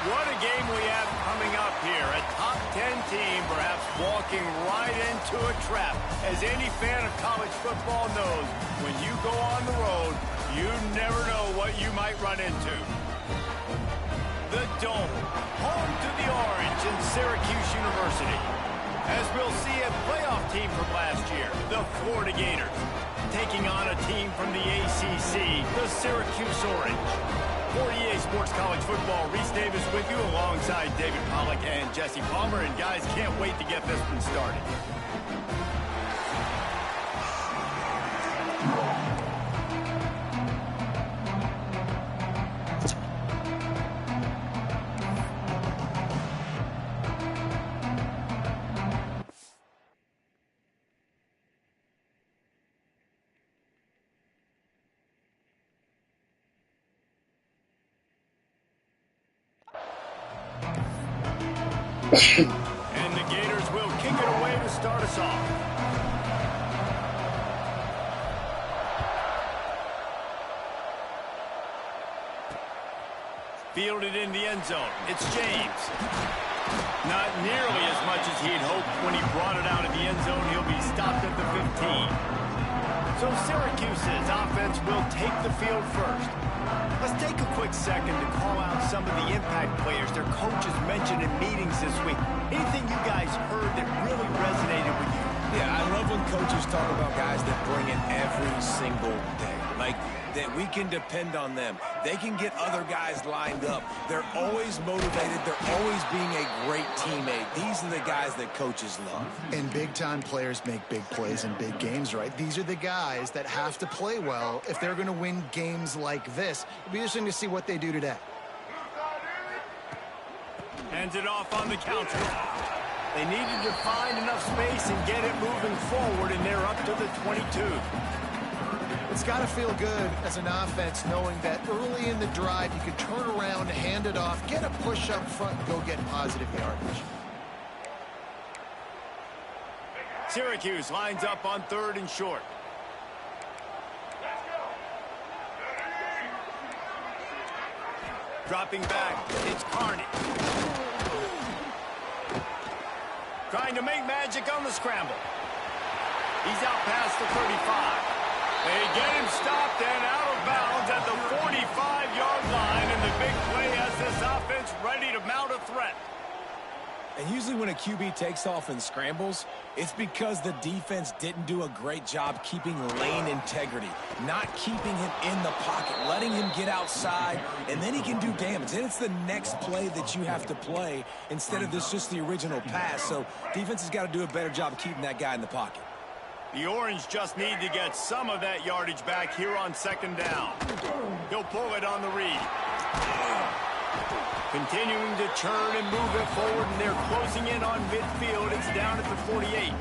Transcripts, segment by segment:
What a game we have coming up here. A top 10 team perhaps walking right into a trap. As any fan of college football knows, when you go on the road, you never know what you might run into. The Dome, home to the Orange in Syracuse University. As we'll see, a playoff team from last year, the Florida Gators, taking on a team from the ACC, the Syracuse Orange. For EA Sports College Football, Reese Davis with you alongside David Pollack and Jesse Palmer. And guys, can't wait to get this one started. And the Gators will kick it away to start us off. Fielded in the end zone. It's James. Not nearly as much as he'd hoped when he brought it out of the end zone. He'll be stopped at the 15. So Syracuse's offense will take the field first. Let's take a quick second to call out some of the impact players their coaches mentioned in meetings this week. Anything you guys heard that really resonated with you? Yeah, I love when coaches talk about guys that bring it every single day. Like, that we can depend on them. They can get other guys lined up. They're always motivated. They're always being a great teammate. These are the guys that coaches love. And big-time players make big plays in big games, right? These are the guys that have to play well if they're going to win games like this. It'll be interesting to see what they do today. Hands it off on the counter. They needed to find enough space and get it moving forward, and they're up to the 22. It's got to feel good as an offense knowing that early in the drive you can turn around, hand it off, get a push up front, and go get positive yardage. Syracuse lines up on 3rd and short. Dropping back, it's Carney. Trying to make magic on the scramble. He's out past the 35. They get him stopped and out of bounds at the 45-yard line, and the big play has this offense ready to mount a threat. And usually when a QB takes off and scrambles, it's because the defense didn't do a great job keeping lane integrity, not keeping him in the pocket, letting him get outside, and then he can do damage. And it's the next play that you have to play instead of this just the original pass. So defense has got to do a better job keeping that guy in the pocket. The Orange just need to get some of that yardage back here on 2nd down. He'll pull it on the read. Continuing to churn and move it forward, and they're closing in on midfield. It's down at the 48.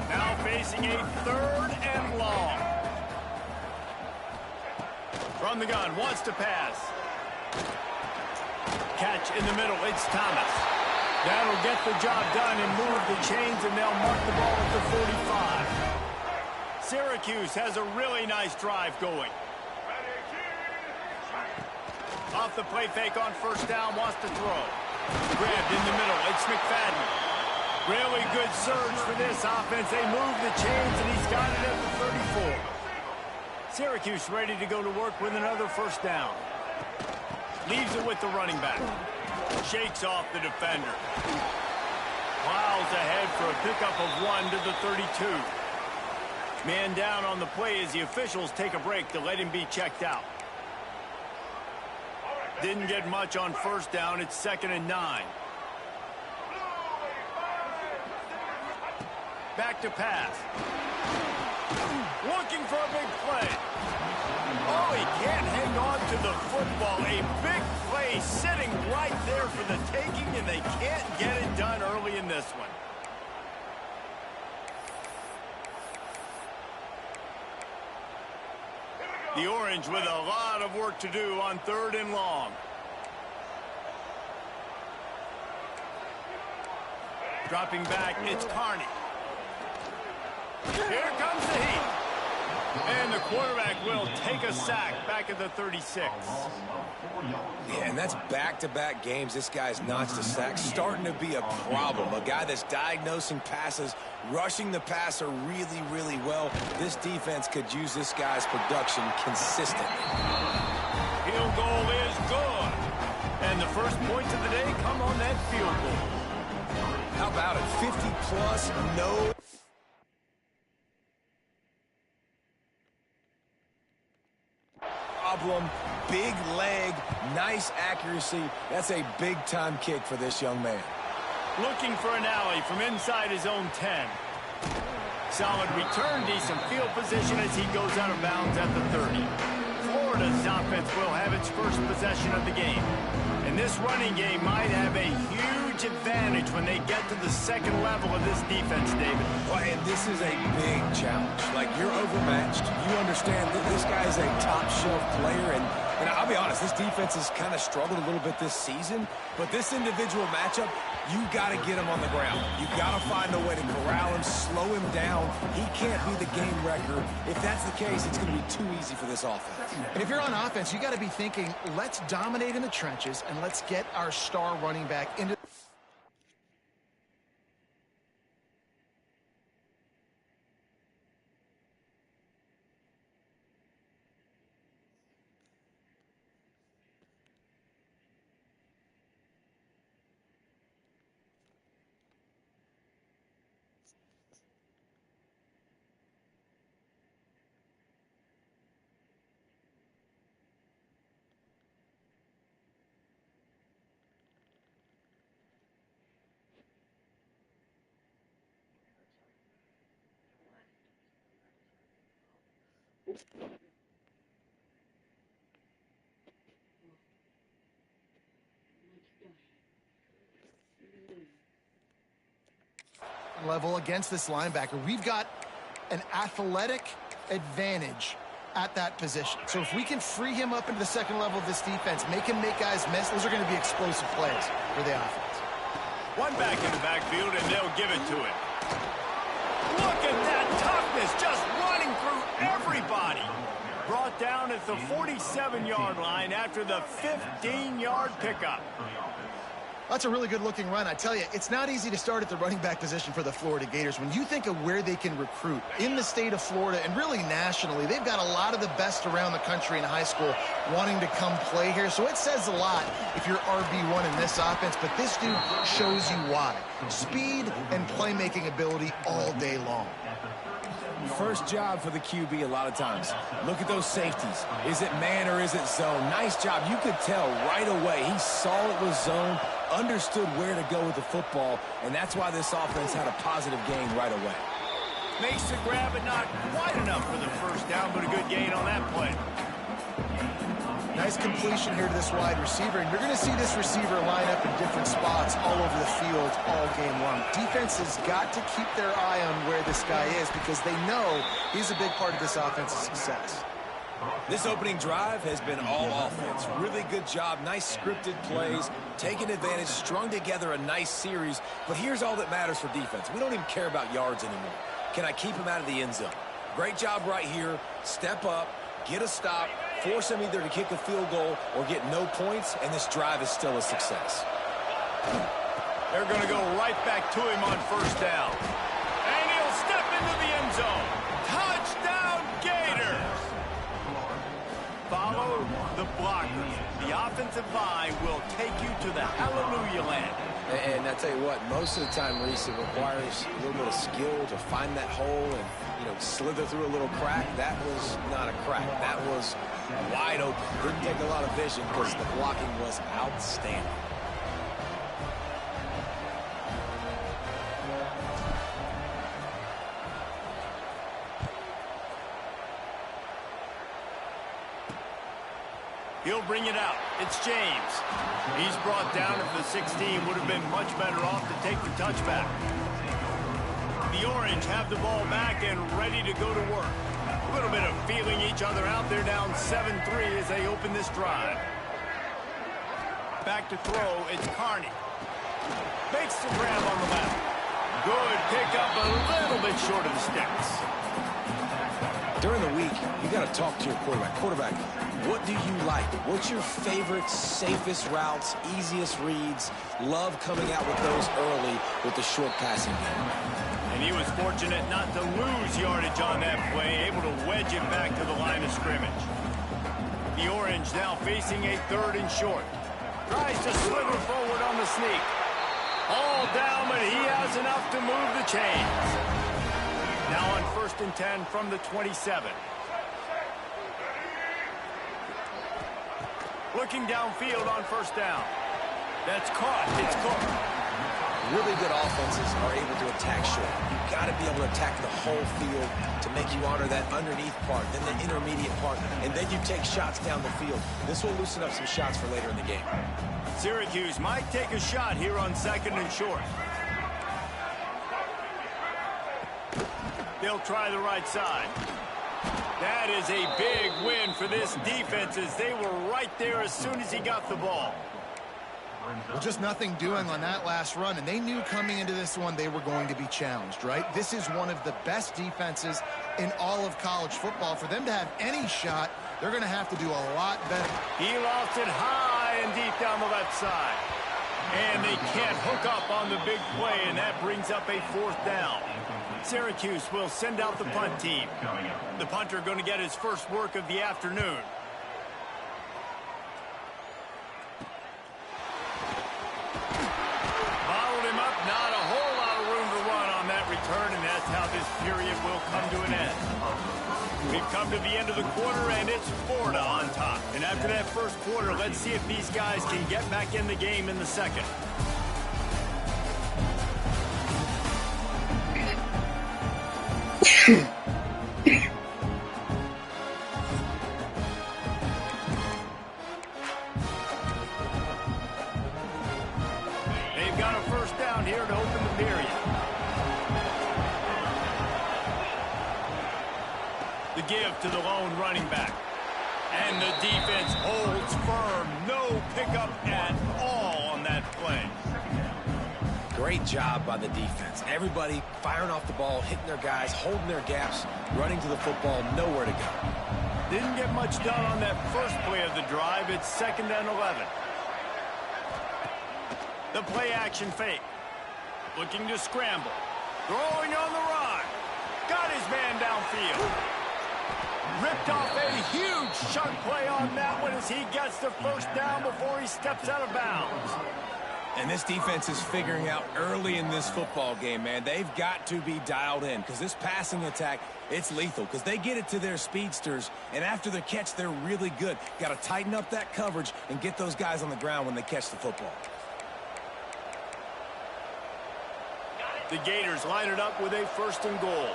Now facing a 3rd and long. From the gun, wants to pass. Catch in the middle, it's Thomas. That'll get the job done and move the chains, and they'll mark the ball at the 45. Syracuse has a really nice drive going. Off the play fake on 1st down, wants to throw. Grabbed in the middle, it's McFadden. Really good surge for this offense. They move the chains, and he's got it at the 34. Syracuse ready to go to work with another 1st down. Leaves it with the running back. Shakes off the defender. Plows ahead for a pickup of 1 to the 32. Man down on the play as the officials take a break to let him be checked out. Didn't get much on 1st down. It's 2nd and 9. Back to pass. Looking for a big play. Oh, he can't hang on to the football. A big play sitting right there for the taking, and they can't get it done early in this one. The Orange with a lot of work to do on 3rd and long. Dropping back, it's Carney. Here comes the heat. And the quarterback will take a sack back at the 36. Yeah, and that's back-to-back games. This guy's notched a sack. Starting to be a problem. A guy that's diagnosing passes, rushing the passer really, really well. This defense could use this guy's production consistently. Field goal is good. And the first points of the day come on that field goal. How about it? 50-plus, no problem. Big leg, nice accuracy. That's a big-time kick for this young man. Looking for an alley from inside his own 10. Solid return, decent field position as he goes out of bounds at the 30. Florida's offense will have its first possession of the game. And this running game might have a huge advantage when they get to the second level of this defense, David. Well, and this is a big challenge. Like, you're overmatched. You understand that this guy is a top-shelf player, and I'll be honest, this defense has kind of struggled a little bit this season, but this individual matchup, you got to get him on the ground. You got to find a way to corral him, slow him down. He can't be the game wrecker. If that's the case, it's going to be too easy for this offense. And if you're on offense, you got to be thinking, let's dominate in the trenches and let's get our star running back into level against this linebacker. We've got an athletic advantage at that position. So if we can free him up into the second level of this defense, make him make guys miss, those are going to be explosive plays for the offense. One back in the backfield, and they'll give it to him. Look at that toughness, just running through everybody. Brought down at the 47-yard line after the 15-yard pickup. That's a really good-looking run. I tell you, it's not easy to start at the running back position for the Florida Gators. When you think of where they can recruit in the state of Florida and really nationally, they've got a lot of the best around the country in high school wanting to come play here. So it says a lot if you're RB1 in this offense, but this dude shows you why. Speed and playmaking ability all day long. First job for the QB a lot of times. Look at those safeties. Is it man or is it zone? Nice job. You could tell right away. He saw it was zone, understood where to go with the football, and that's why this offense had a positive gain right away. Makes the grab, but not quite enough for the first down, but a good gain on that play. Nice completion here to this wide receiver, and you're going to see this receiver line up in different spots all over the field all game long. Defense has got to keep their eye on where this guy is because they know he's a big part of this offense's success. This opening drive has been all offense. Really good job. Nice scripted plays, taking advantage, strung together a nice series. But here's all that matters for defense. We don't even care about yards anymore. Can I keep him out of the end zone? Great job right here. Step up, get a stop, force him either to kick a field goal or get no points, and this drive is still a success. They're going to go right back to him on first down. And he'll step into the end zone. Touchdown, Gators! Follow the blockers. The offensive line will take you to the hallelujah land. And I tell you what, most of the time, Reese, it requires a little bit of skill to find that hole and, slither through a little crack. That was not a crack. That was wide open. Didn't take a lot of vision because the blocking was outstanding. He'll bring it out. It's James. He's brought down at the 16. Would have been much better off to take the touchback. The Orange have the ball back and ready to go to work. A little bit of feeling each other out. They're down 7-3 as they open this drive. Back to throw. It's Carney. Makes the grab on the left. Good pickup, a little bit short of the sticks. during the week, you got to talk to your quarterback. Quarterback, what do you like? What's your favorite, safest routes, easiest reads? Love coming out with those early with the short passing game. And he was fortunate not to lose yardage on that play, able to wedge it back to the line of scrimmage. The Orange now facing a 3rd and short. Tries to slither forward on the sneak. All down, but he has enough to move the chains. Now on 1st and 10 from the 27. Looking downfield on 1st down. That's caught. It's caught. Really good offenses are able to attack short. You've got to be able to attack the whole field to make you honor that underneath part, then the intermediate part, and then you take shots down the field. This will loosen up some shots for later in the game. Syracuse might take a shot here on 2nd and short. They'll try the right side. That is a big win for this defense as they were right there as soon as he got the ball. Well, just nothing doing on that last run, and they knew coming into this one they were going to be challenged, right? This is one of the best defenses in all of college football. For them to have any shot, they're going to have to do a lot better. He lost it high and deep down the left side. And they can't hook up on the big play, and that brings up a 4th down. Syracuse will send out the punt team. The punter going to get his first work of the afternoon. Not a whole lot of room to run on that return, and that's how this period will come to an end. We've come to the end of the quarter, and it's Florida on top. And after that first quarter, let's see if these guys can get back in the game in the second. Here to open the period. The give to the lone running back. And the defense holds firm. No pickup at all on that play. Great job by the defense. Everybody firing off the ball, hitting their guys, holding their gaps, running to the football, nowhere to go. Didn't get much done on that first play of the drive. It's 2nd and 11. The play action fake. Looking to scramble. Throwing on the run. Got his man downfield. Ripped off a huge chunk play on that one as he gets the 1st down before he steps out of bounds. And this defense is figuring out early in this football game, man. They've got to be dialed in because this passing attack, it's lethal because they get it to their speedsters, and after the catch, they're really good. Got to tighten up that coverage and get those guys on the ground when they catch the football. The Gators line it up with a 1st and goal.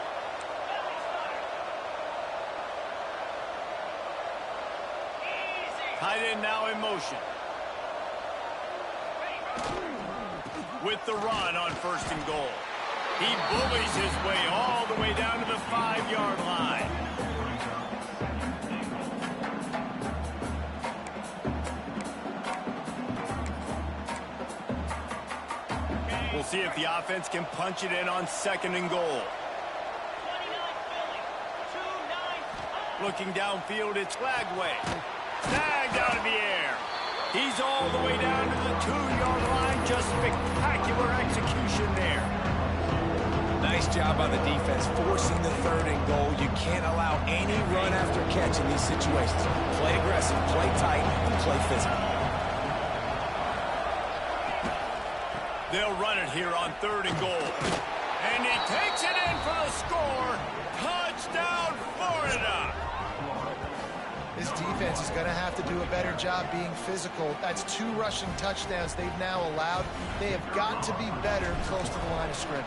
Tight end now in motion. With the run on 1st and goal. He bullies his way all the way down to the 5-yard line. We'll see if the offense can punch it in on 2nd and goal. Looking downfield, it's Lagway. Snagged out of the air. He's all the way down to the 2-yard line. Just spectacular execution there. Nice job by the defense, forcing the 3rd and goal. You can't allow any run after catch in these situations. Play aggressive, play tight, and play physical. They'll run it here on 3rd and goal. And he takes it in for the score. Touchdown, Florida. This defense is going to have to do a better job being physical. That's 2 rushing touchdowns they've now allowed. They have got to be better close to the line of scrimmage.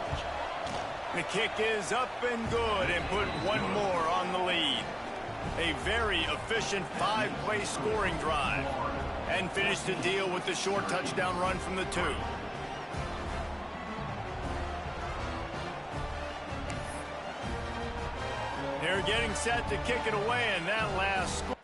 The kick is up and good and put one more on the lead. A very efficient 5-play scoring drive. And finish the deal with the short touchdown run from the 2. They're getting set to kick it away, and that last score.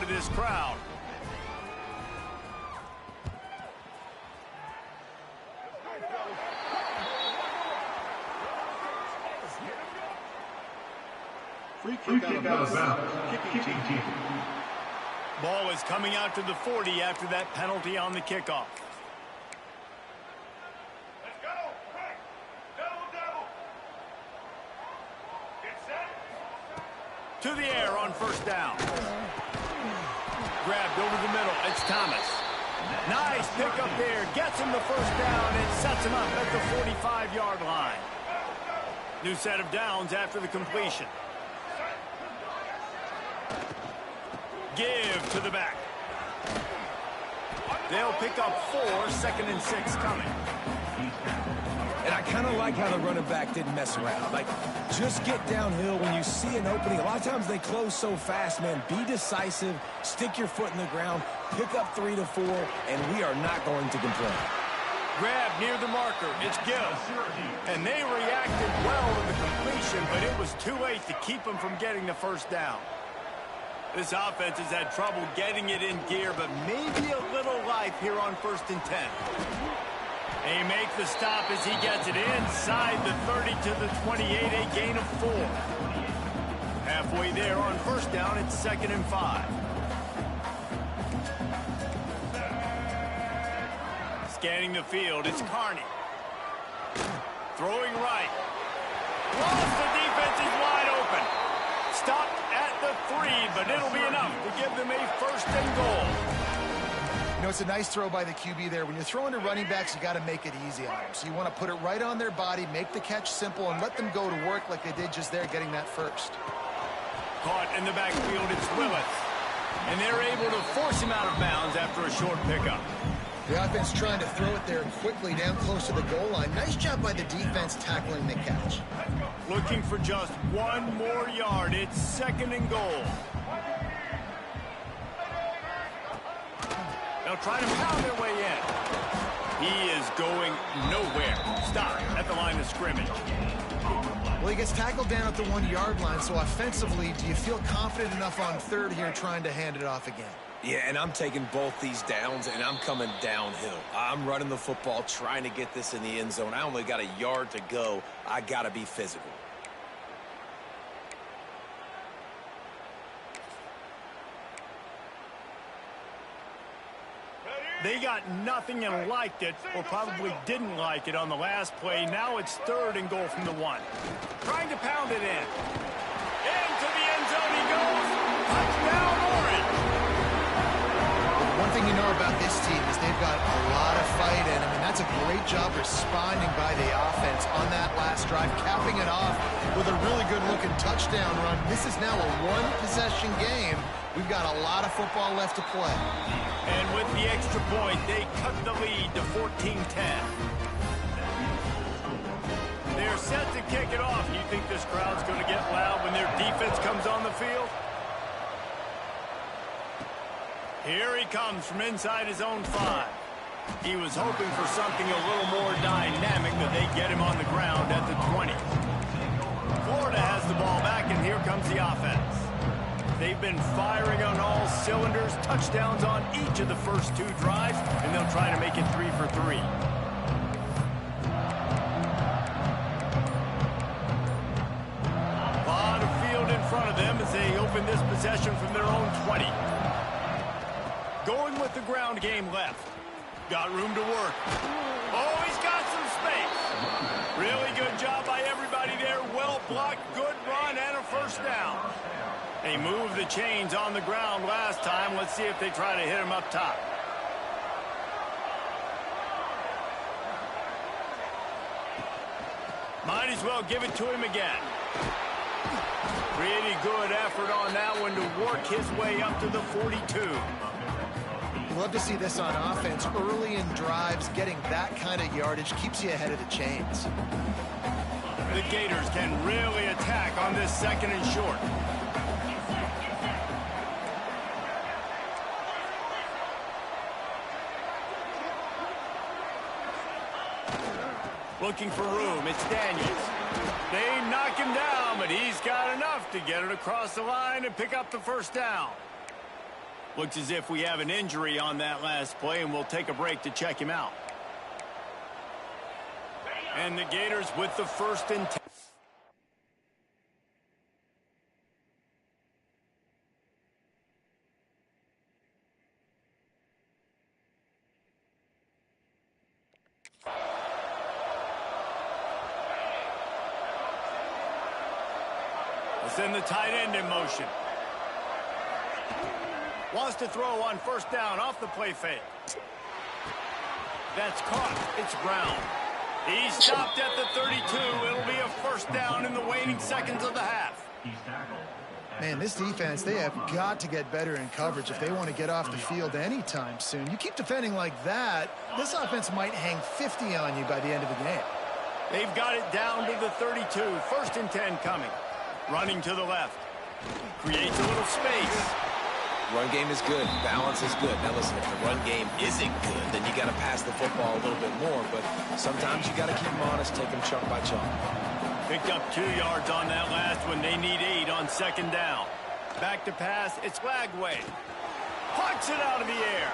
for this crowd. Free kick out of bounds. Kicking team. Ball is coming out to the 40 after that penalty on the kickoff. Let's go. Quick. Double. Get set. To the air on first down. Grabbed over the middle. It's Thomas. Nice pickup there. Gets him the first down and sets him up at the 45-yard line. New set of downs after the completion. Give to the back. They'll pick up 4, 2nd and 6 coming. And I kind of like how the running back didn't mess around. Like, just get downhill when you see an opening. A lot of times they close so fast, man. Be decisive, stick your foot in the ground, pick up 3 to 4, and we are not going to complain. Grab near the marker. It's Gill. And they reacted well to the completion, but it was too late to keep them from getting the first down. This offense has had trouble getting it in gear, but maybe a little life here on 1st and 10. They make the stop as he gets it inside the 30 to the 28, a gain of 4. Halfway there on first down, it's 2nd and 5. Scanning the field, it's Carney. Throwing right. Lost, the defense is wide open. Stopped at the 3, but it'll be enough to give them a 1st and goal. You know, it's a nice throw by the QB there. When you're throwing to running backs, you got to make it easy on them. So you want to put it right on their body, make the catch simple, and let them go to work like they did just there, getting that first. Caught in the backfield, it's Willis. And they're able to force him out of bounds after a short pickup. The offense trying to throw it there quickly down close to the goal line. Nice job by the defense tackling the catch. Looking for just 1 more yard. It's 2nd and goal. They'll try to pound their way in. He is going nowhere. Stop at the line of scrimmage. Well, he gets tackled down at the 1-yard line, so offensively, do you feel confident enough on 3rd here trying to hand it off again? Yeah, and I'm taking both these downs, and I'm coming downhill. I'm running the football, trying to get this in the end zone. I only got a yard to go. I got to be physical. They got nothing and liked it, or probably didn't like it on the last play. Now it's 3rd and goal from the 1. Trying to pound it in. Into the end zone he goes. Touchdown, Orange. One thing you know about this team is they've got a lot of fight in them, and that's a great job responding by the offense on that last drive, capping it off with a really good-looking touchdown run. This is now a 1-possession game. We've got a lot of football left to play. And with the extra point, they cut the lead to 14-10. They're set to kick it off. You think this crowd's going to get loud when their defense comes on the field? Here he comes from inside his own 5. He was hoping for something a little more dynamic, but they get him on the ground at the 20. Florida has the ball back, and here comes the offense. They've been firing on all cylinders, touchdowns on each of the first 2 drives, and they'll try to make it 3 for 3. A lot of field in front of them as they open this possession from their own 20. Going with the ground game left. Got room to work. Oh, he's got some space. Really good job by everybody there. Well blocked, good run, and a first down. They moved the chains on the ground last time. Let's see if they try to hit him up top. Might as well give it to him again. Pretty good effort on that one to work his way up to the 42. Love to see this on offense. Early in drives, getting that kind of yardage keeps you ahead of the chains. The Gators can really attack on this 2nd and short. Looking for room, it's Daniels. They knock him down, but he's got enough to get it across the line and pick up the first down. Looks as if we have an injury on that last play, and we'll take a break to check him out. And the Gators with the 1st and 10. Send the tight end in motion. Wants to throw on 1st down off the play fake. That's caught. It's Brown. He's stopped at the 32. It'll be a 1st down in the waning seconds of the half. Man, this defense, they have got to get better in coverage if they want to get off the field anytime soon. You keep defending like that, this offense might hang 50 on you by the end of the game. They've got it down to the 32. 1st and 10 coming. Running to the left. Creates a little space. Run game is good. Balance is good. Now listen, if the run game isn't good, then you got to pass the football a little bit more. But sometimes you got to keep them honest, take them chunk by chunk. Picked up 2 yards on that last one. They need 8 on 2nd down. Back to pass. It's Lagway. Pucks it out of the air.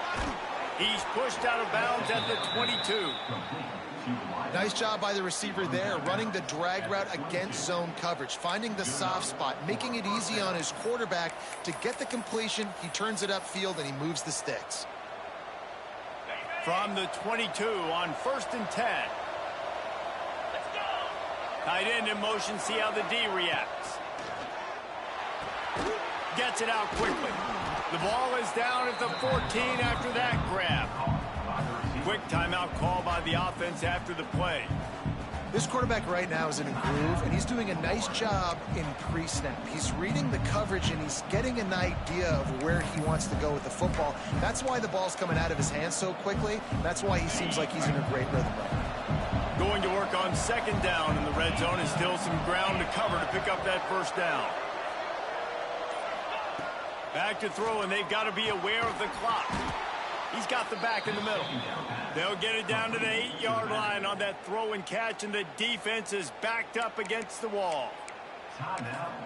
He's pushed out of bounds at the 22. Nice job by the receiver there, running the drag route against zone coverage, finding the soft spot, making it easy on his quarterback to get the completion. He turns it upfield, and he moves the sticks. From the 22 on 1st and 10. Tight end in motion, see how the D reacts. Gets it out quickly. The ball is down at the 14 after that grab. Quick timeout call by the offense after the play. This quarterback right now is in a groove, and he's doing a nice job in pre-snap. He's reading the coverage, and he's getting an idea of where he wants to go with the football. That's why the ball's coming out of his hands so quickly. That's why he seems like he's in a great rhythm right now. Going to work on 2nd down in the red zone, and still some ground to cover to pick up that 1st down. Back to throw, and they've got to be aware of the clock. He's got the back in the middle. They'll get it down to the 8-yard line on that throw and catch, and the defense is backed up against the wall.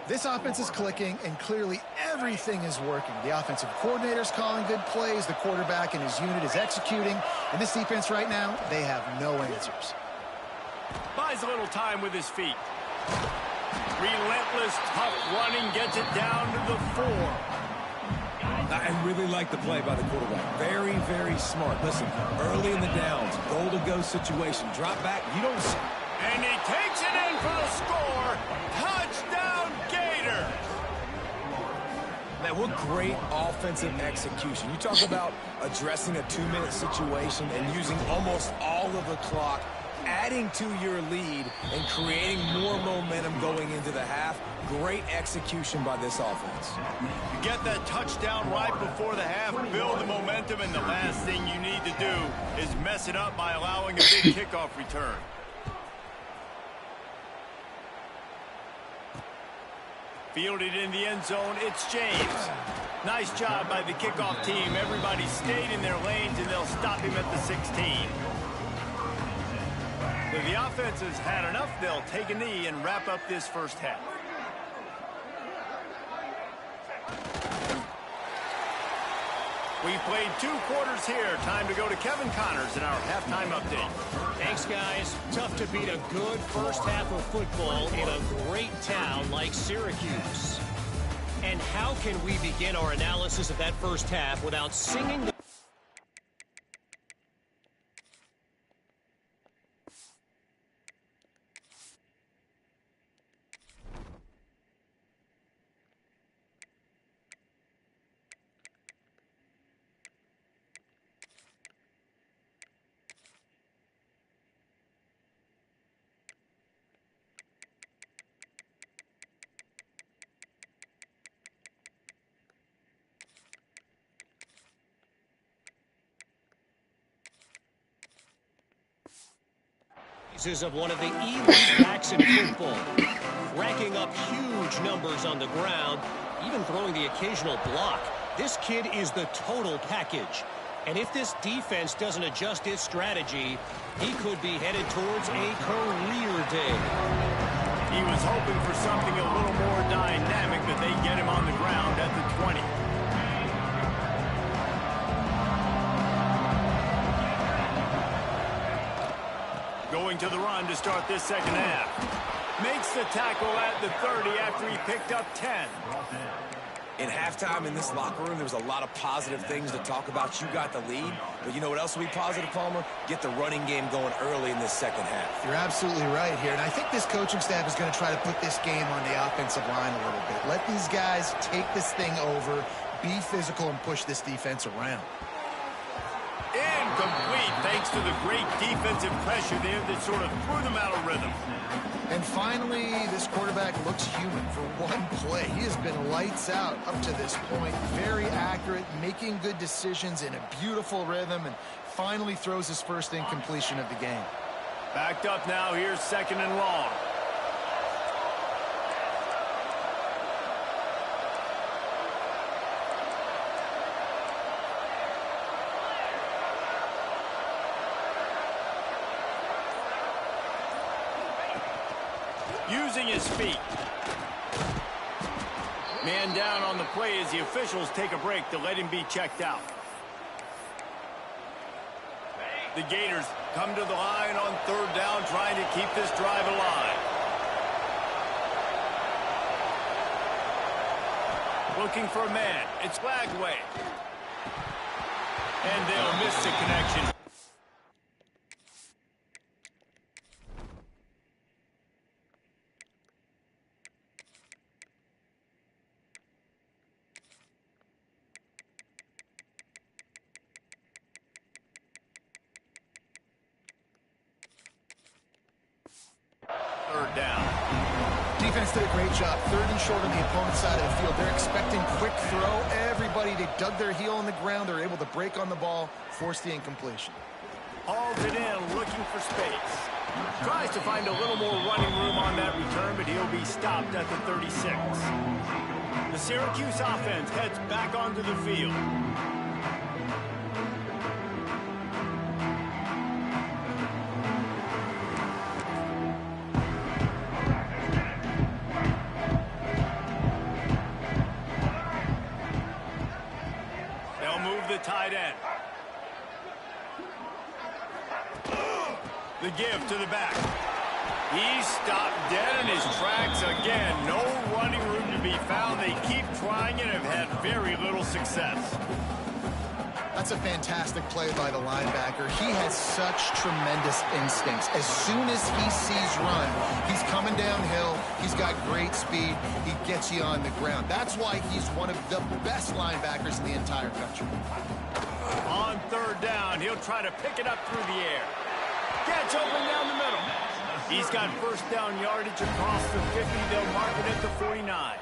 This offense is clicking, and clearly everything is working. The offensive coordinator's calling good plays. The quarterback and his unit is executing. And this defense right now, they have no answers. Buys a little time with his feet. Relentless, tough running, gets it down to the 4. I really like the play by the quarterback. Very, very smart. Listen, early in the downs, goal-to-go situation. Drop back, you don't see. And he takes it in for the score. Touchdown, Gators. Man, what great offensive execution. You talk about addressing a 2-minute situation and using almost all of the clock, adding to your lead and creating more momentum going into the half. Great execution by this offense. You get that touchdown right before the half, build the momentum, and the last thing you need to do is mess it up by allowing a big kickoff return. Fielded in the end zone, it's James. Nice job by the kickoff team. Everybody stayed in their lanes, and they'll stop him at the 16. If the offense has had enough, they'll take a knee and wrap up this 1st half. We've played 2 quarters here. Time to go to Kevin Connors in our halftime update. Thanks, guys. Tough to beat a good 1st half of football in a great town like Syracuse. And how can we begin our analysis of that 1st half without singing the... of one of the elite backs in football, racking up huge numbers on the ground, even throwing the occasional block. This kid is the total package. And if this defense doesn't adjust its strategy, he could be headed towards a career day. He was hoping for something a little more dynamic, but they get him on the ground at the 20. going to the run to start this second half. Makes the tackle at the 30 after he picked up 10. In halftime in this locker room, there was a lot of positive things to talk about. You got the lead, but you know what else will be positive, Palmer? Get the running game going early in this second half. You're absolutely right here, and I think this coaching staff is going to try to put this game on the offensive line a little bit. Let these guys take this thing over, be physical, and push this defense around. Incomplete, thanks to the great defensive pressure there that sort of threw them out of rhythm. And finally, this quarterback looks human for one play. He has been lights out up to this point. Very accurate, making good decisions in a beautiful rhythm, and finally throws his first incompletion of the game. Backed up now, here's second and long. Using his feet. Man down on the play as the officials take a break to let him be checked out. The Gators come to the line on third down, trying to keep this drive alive. Looking for a man. It's Lagway. And they'll miss the connection. Third down. Defense did a great job. Third and short on the opponent's side of the field. They're expecting quick throw. Everybody, they dug their heel on the ground. They're able to break on the ball, force the incompletion. Hauls it in, looking for space. Tries to find a little more running room on that return, but he'll be stopped at the 36. The Syracuse offense heads back onto the field. The tight end. The give to the back. He's stopped dead in his tracks again. No running room to be found. They keep trying and have had very little success. That's a fantastic play by the linebacker. He has such tremendous instincts. As soon as he sees run, he's coming downhill. He's got great speed. He gets you on the ground. That's why he's one of the best linebackers in the entire country. On third down, he'll try to pick it up through the air. Gets open down the middle. He's got first down yardage across the 50. They'll mark it at the 49.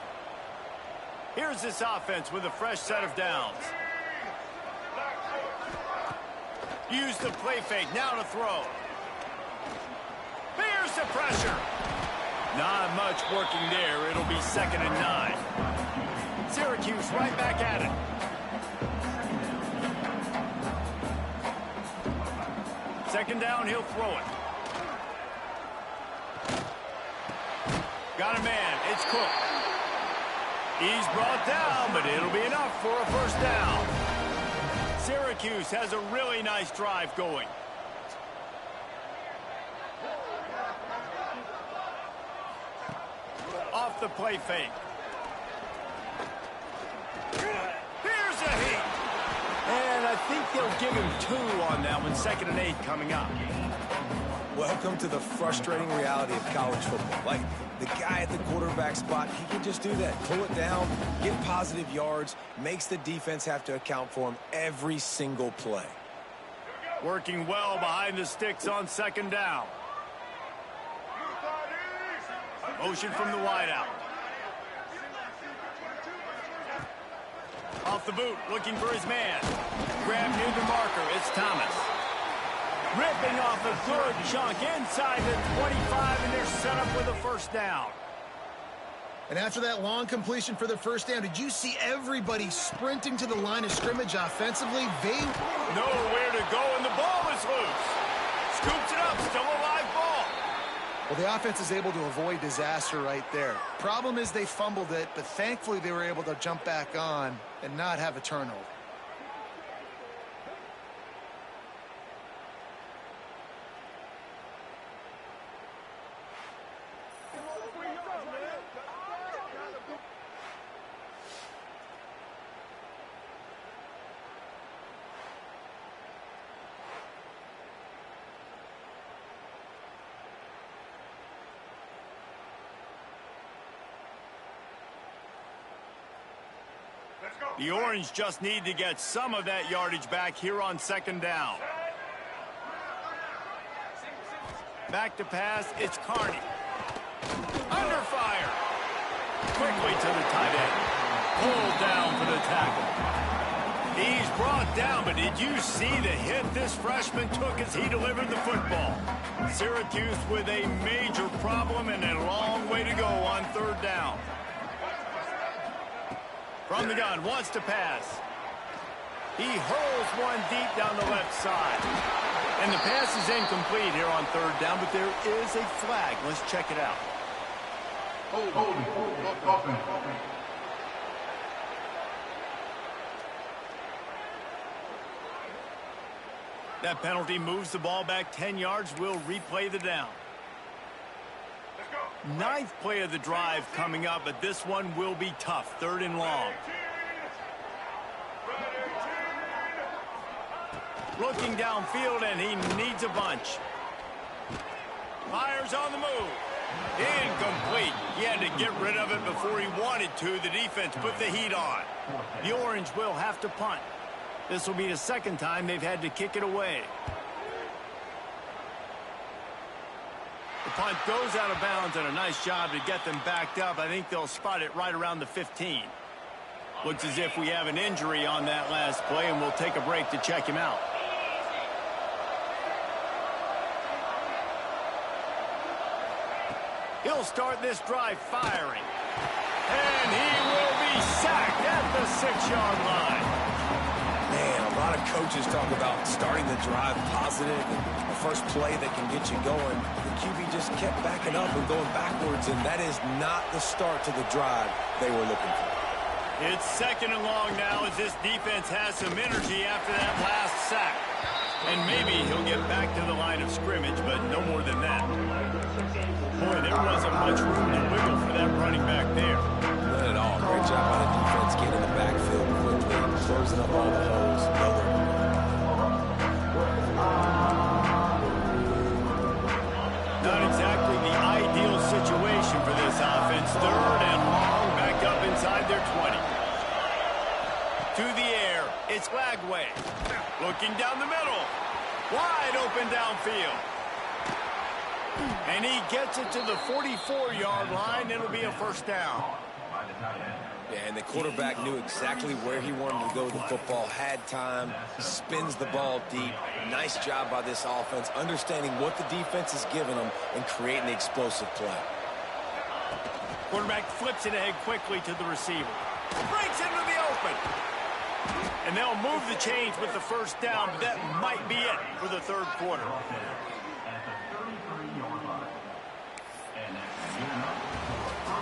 Here's this offense with a fresh set of downs. Use the play fake, now to throw. Here's the pressure. Not much working there. It'll be 2nd and 9. Syracuse right back at it. Second down, he'll throw it. Got a man, it's Cook. He's brought down, but it'll be enough for a first down. Syracuse has a really nice drive going. Off the play fake. Here's a hit. And I think they'll give him 2 on that one. 2nd and 8 coming up. Welcome to the frustrating reality of college football. Like, the guy at the quarterback spot, he can just do that. Pull it down, get positive yards, makes the defense have to account for him every single play. Working well behind the sticks on 2nd down. Motion from the wideout. Off the boot, looking for his man. Grab near the marker, it's Thomas. Ripping off a good chunk inside the 25, and they're set up with a first down. And after that long completion for the first down, did you see everybody sprinting to the line of scrimmage offensively? They nowhere to go, and the ball is loose. Scoops it up, still a live ball. Well, the offense is able to avoid disaster right there. Problem is they fumbled it, but thankfully they were able to jump back on and not have a turnover. The Orange just need to get some of that yardage back here on second down. Back to pass, it's Carney. Under fire. Quickly to the tight end. Pulled down for the tackle. He's brought down, but did you see the hit this freshman took as he delivered the football? Syracuse with a major problem and a long way to go on third down. From the gun, wants to pass. He hurls one deep down the left side. And the pass is incomplete here on third down, but there is a flag. Let's check it out. That penalty moves the ball back 10 yards. We'll replay the down. Ninth play of the drive coming up, but this one will be tough. Third and long. Looking downfield, and he needs a bunch. Fires on the move. Incomplete. He had to get rid of it before he wanted to. The defense put the heat on. The Orange will have to punt. This will be the second time they've had to kick it away. The punt goes out of bounds, and a nice job to get them backed up. I think they'll spot it right around the 15. Looks as if we have an injury on that last play, and we'll take a break to check him out. He'll start this drive firing. And he will be sacked at the 6-yard line. Man, a lot of coaches talk about starting the drive positive and the first play that can get you going. The QB just kept backing up and going backwards, and that is not the start to the drive they were looking for. It's second and long now as this defense has some energy after that last sack. And maybe he'll get back to the line of scrimmage, but no more than that. Boy, there wasn't much room to wiggle for that running back there. None at all. Great job by the defense getting in the backfield quickly, closing up all the holes. Not exactly the ideal situation for this offense. Third and long, back up inside their 20. To the air, it's Lagway. Looking down the middle. Wide open downfield. And he gets it to the 44-yard line. It'll be a first down. Yeah, and the quarterback knew exactly where he wanted to go with the football, had time, spins the ball deep. Nice job by this offense, understanding what the defense is giving them and creating the explosive play. Quarterback flips it ahead quickly to the receiver. Breaks into the open. And they'll move the chains with the first down, but that might be it for the third quarter.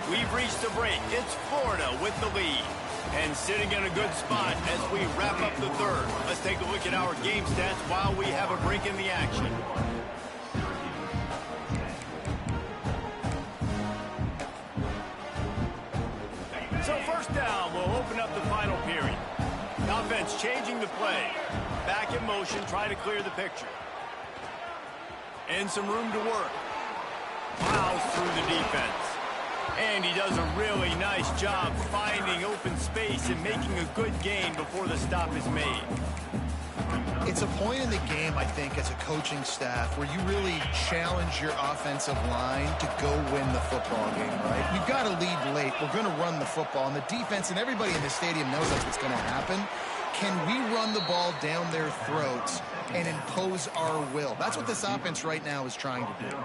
We've reached the break. It's Florida with the lead. And sitting in a good spot as we wrap up the third. Let's take a look at our game stats while we have a break in the action. So first down, we'll open up the final period. The offense changing the play. Back in motion, try to clear the picture. And some room to work. Plows through the defense. And he does a really nice job finding open space and making a good gain before the stop is made. It's a point in the game, I think, as a coaching staff where you really challenge your offensive line to go win the football game, right? We've got to lead late. We're going to run the football. And the defense and everybody in the stadium knows that's what's going to happen. Can we run the ball down their throats and impose our will? That's what this offense right now is trying to do.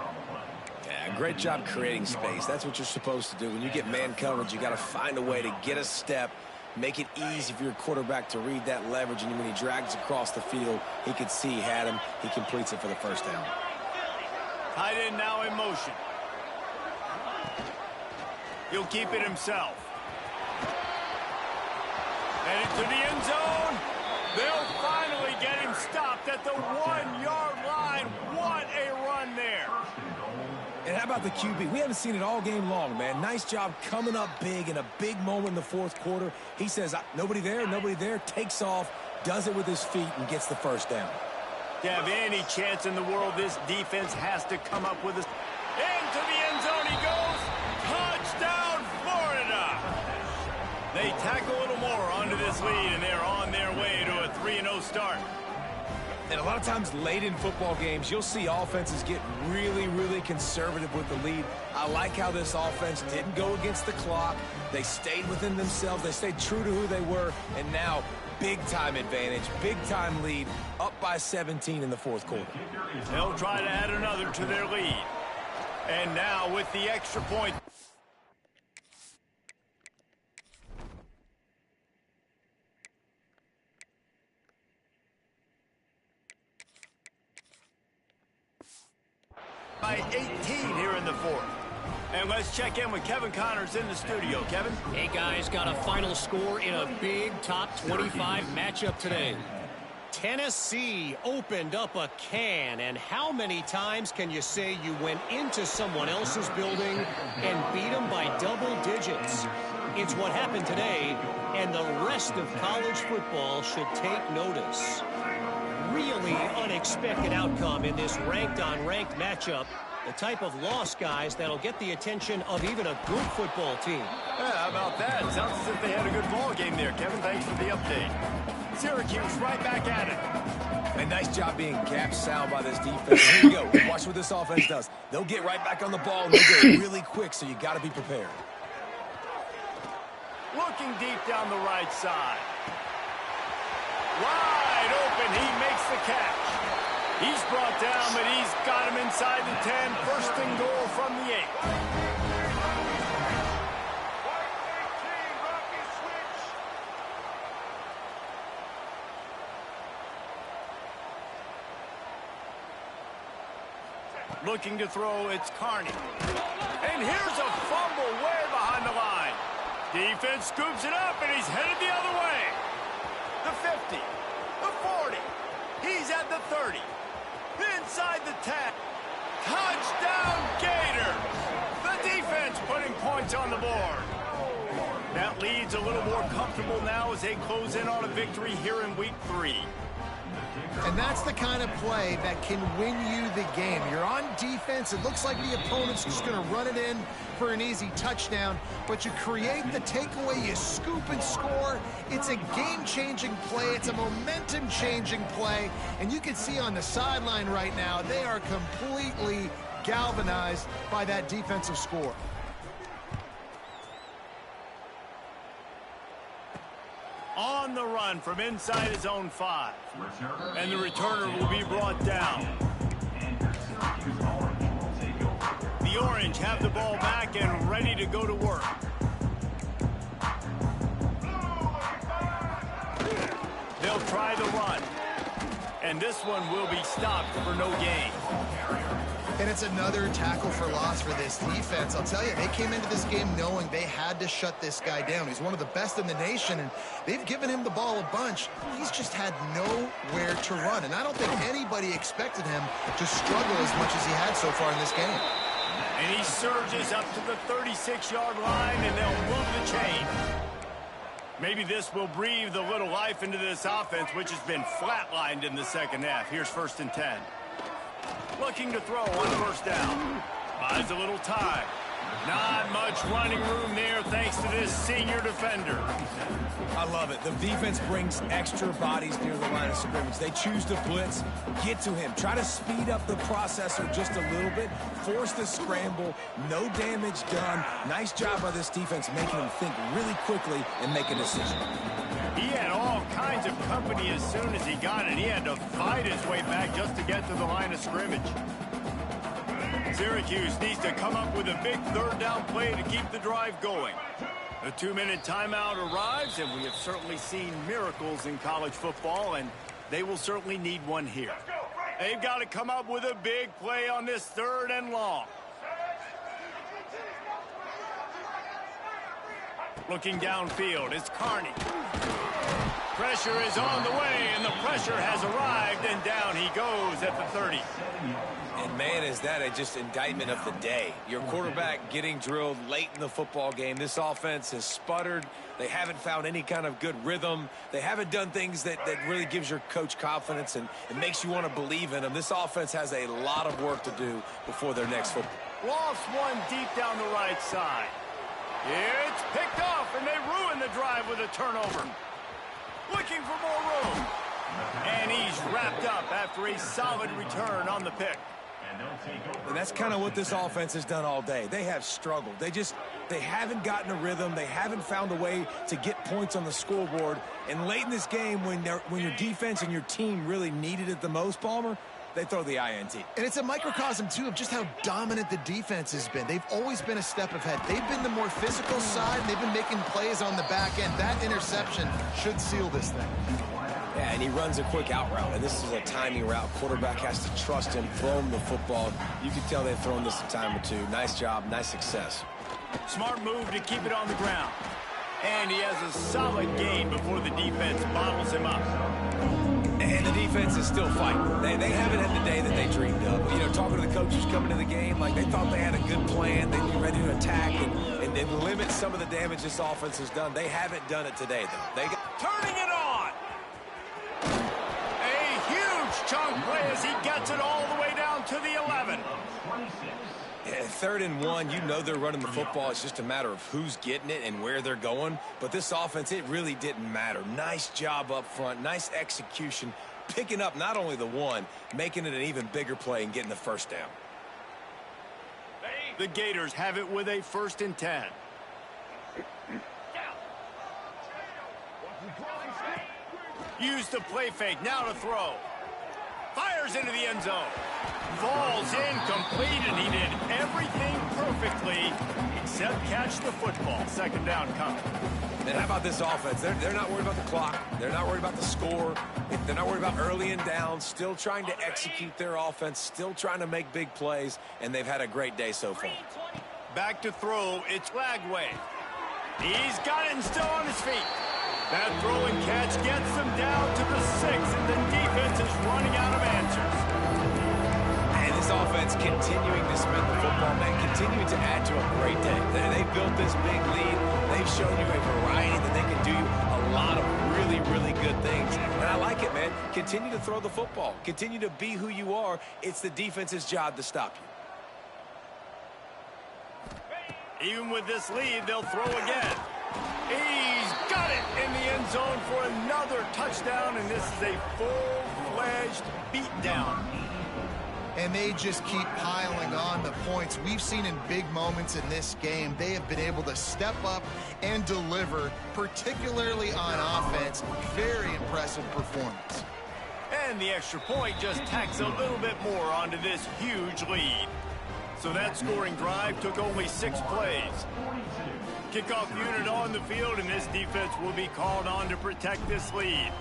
Yeah, great job creating space. That's what you're supposed to do. When you get man coverage, you got to find a way to get a step, make it easy for your quarterback to read that leverage, and when he drags across the field, he could see he had him. He completes it for the first down. Tight end now in motion. He'll keep it himself. Headed to the end zone. They'll finally get him stopped at the 1-yard line. What a run there. And how about the QB? We haven't seen it all game long, man. Nice job coming up big in a big moment in the fourth quarter. He says, nobody there, takes off, does it with his feet, and gets the first down. To have any chance in the world, this defense has to come up with a... Into the end zone he goes. Touchdown, Florida. They tack a little more onto this 6 lead, and they're on their way to a 3-0 start. And a lot of times late in football games, you'll see offenses get really, really conservative with the lead. I like how this offense didn't go against the clock. They stayed within themselves. They stayed true to who they were. And now, big-time advantage, big-time lead, up by 17 in the fourth quarter. They'll try to add another to their lead. And now with the extra point. By 18 here in the fourth. And let's check in with Kevin Connors in the studio. Kevin? Hey, guys, got a final score in a big top 25 matchup today. Tennessee opened up a can, and how many times can you say you went into someone else's building and beat them by double digits? It's what happened today, and the rest of college football should take notice. Really unexpected outcome in this ranked-on-ranked matchup. The type of loss, guys, that'll get the attention of even a good football team. Yeah, how about that? Sounds as if they had a good ball game there, Kevin. Thanks for the update. Syracuse right back at it. A nice job being gap sound by this defense. Here you go. Watch what this offense does. They'll get right back on the ball, and they'll go really quick, so you got to be prepared. Looking deep down the right side. Wide open, he makes the catch. He's brought down, but he's got him inside the 10. First and goal from the 8. Looking to throw, it's Carney. And here's a fumble way behind the line. Defense scoops it up, and he's headed the other way. The 50, the 40, he's at the 30, inside the 10. Touchdown, Gators! The defense putting points on the board. That lead's a little more comfortable now as they close in on a victory here in week 3. And that's the kind of play that can win you the game. You're on defense. It looks like the opponent's just going to run it in for an easy touchdown. But you create the takeaway. You scoop and score. It's a game-changing play. It's a momentum-changing play. And you can see on the sideline right now, they are completely galvanized by that defensive score. On the run from inside his own 5. And the returner will be brought down. The Orange have the ball back and ready to go to work. They'll try the run. And this one will be stopped for no gain. And it's another tackle for loss for this defense. I'll tell you, they came into this game knowing they had to shut this guy down. He's one of the best in the nation, and they've given him the ball a bunch. He's just had nowhere to run, and I don't think anybody expected him to struggle as much as he had so far in this game. And he surges up to the 36-yard line, and they'll move the chain. Maybe this will breathe a little life into this offense, which has been flatlined in the second half. Here's 1st and 10. Looking to throw on first down. Buys a little time. Not much running room there thanks to this senior defender. I love it. The defense brings extra bodies near the line of scrimmage. They choose to blitz, get to him, try to speed up the processor just a little bit, force the scramble, no damage done. Nice job by this defense making him think really quickly and make a decision. He had all kinds of company as soon as he got it. He had to fight his way back just to get to the line of scrimmage. Syracuse needs to come up with a big 3rd down play to keep the drive going. The 2-minute timeout arrives, and we have certainly seen miracles in college football, and they will certainly need one here. They've got to come up with a big play on this 3rd and long. Looking downfield, it's Carney. Pressure is on the way, and the pressure has arrived, and down he goes at the 30. And man, is that just indictment of the day. Your quarterback getting drilled late in the football game. This offense has sputtered. They haven't found any kind of good rhythm. They haven't done things that really gives your coach confidence and it makes you want to believe in them. This offense has a lot of work to do before their next football. Lost one deep down the right side. It's picked off, and they ruin the drive with a turnover. looking for more room. And he's wrapped up after a solid return on the pick. And that's kind of what this offense has done all day. They have struggled. They haven't gotten a rhythm. They haven't found a way to get points on the scoreboard. And late in this game, when your defense and your team really needed it the most, Palmer, they throw the INT. And it's a microcosm, too, of just how dominant the defense has been. They've always been a step ahead. They've been the more physical side, and they've been making plays on the back end. That interception should seal this thing. Yeah, and he runs a quick out route, and this is a timing route. Quarterback has to trust him, throw him the football. You can tell they've thrown this a time or two. Nice job, nice success. Smart move to keep it on the ground. And he has a solid gain before the defense bottles him up. And the defense is still fighting. They haven't had the day that they dreamed of. You know, talking to the coaches coming to the game, like they thought they had a good plan. They'd be ready to attack and limit some of the damage this offense has done. They haven't done it today, though. Turning it on. A huge chunk play as he gets it all the way down to the 11. Yeah, 3rd and 1, you know they're running the football. It's just a matter of who's getting it and where they're going. But this offense, it really didn't matter. Nice job up front, nice execution, picking up not only the one, making it an even bigger play and getting the first down. The Gators have it with a 1st and 10. Use the play fake, now to throw. Fires into the end zone. Falls incomplete, and he did everything perfectly except catch the football. 2nd down coming. And how about this offense? They're not worried about the clock. They're not worried about the score. They're not worried about early and down. Still trying to execute their offense. Still trying to make big plays. And they've had a great day so far. Back to throw. It's Flagway. He's got it and still on his feet. That throw and catch gets them down to the 6, and the defense is running out of answers. And this offense continuing to spread the football, man, continuing to add to a great day. They've built this big lead. They've shown you a variety that they can do a lot of really, really good things. And I like it, man. Continue to throw the football. Continue to be who you are. It's the defense's job to stop you. Even with this lead, they'll throw again. He's got it in the end zone for another touchdown, and this is a full-fledged beatdown. And they just keep piling on the points. We've seen in big moments in this game, they have been able to step up and deliver, particularly on offense. Very impressive performance. And the extra point just tacks a little bit more onto this huge lead. So that scoring drive took only 6 plays. Kickoff unit on the field, and this defense will be called on to protect this lead.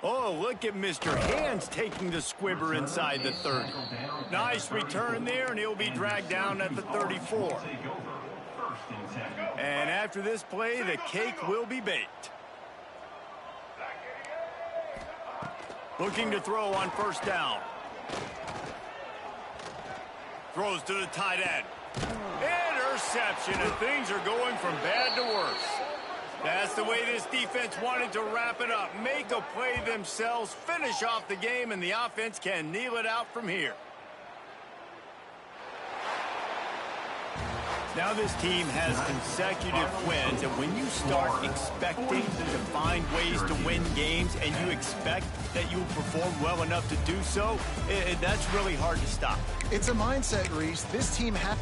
Oh, look at Mr. Hands taking the squibber inside the 30. Nice return there, and he'll be dragged down at the 34. And after this play, the cake will be baked. Looking to throw on 1st down. Throws to the tight end. Interception, and things are going from bad to worse. That's the way this defense wanted to wrap it up. Make a play themselves, finish off the game, and the offense can kneel it out from here. Now this team has consecutive wins, and when you start expecting to find ways to win games and you expect that you'll perform well enough to do so, that's really hard to stop. It's a mindset, Reese. This team has...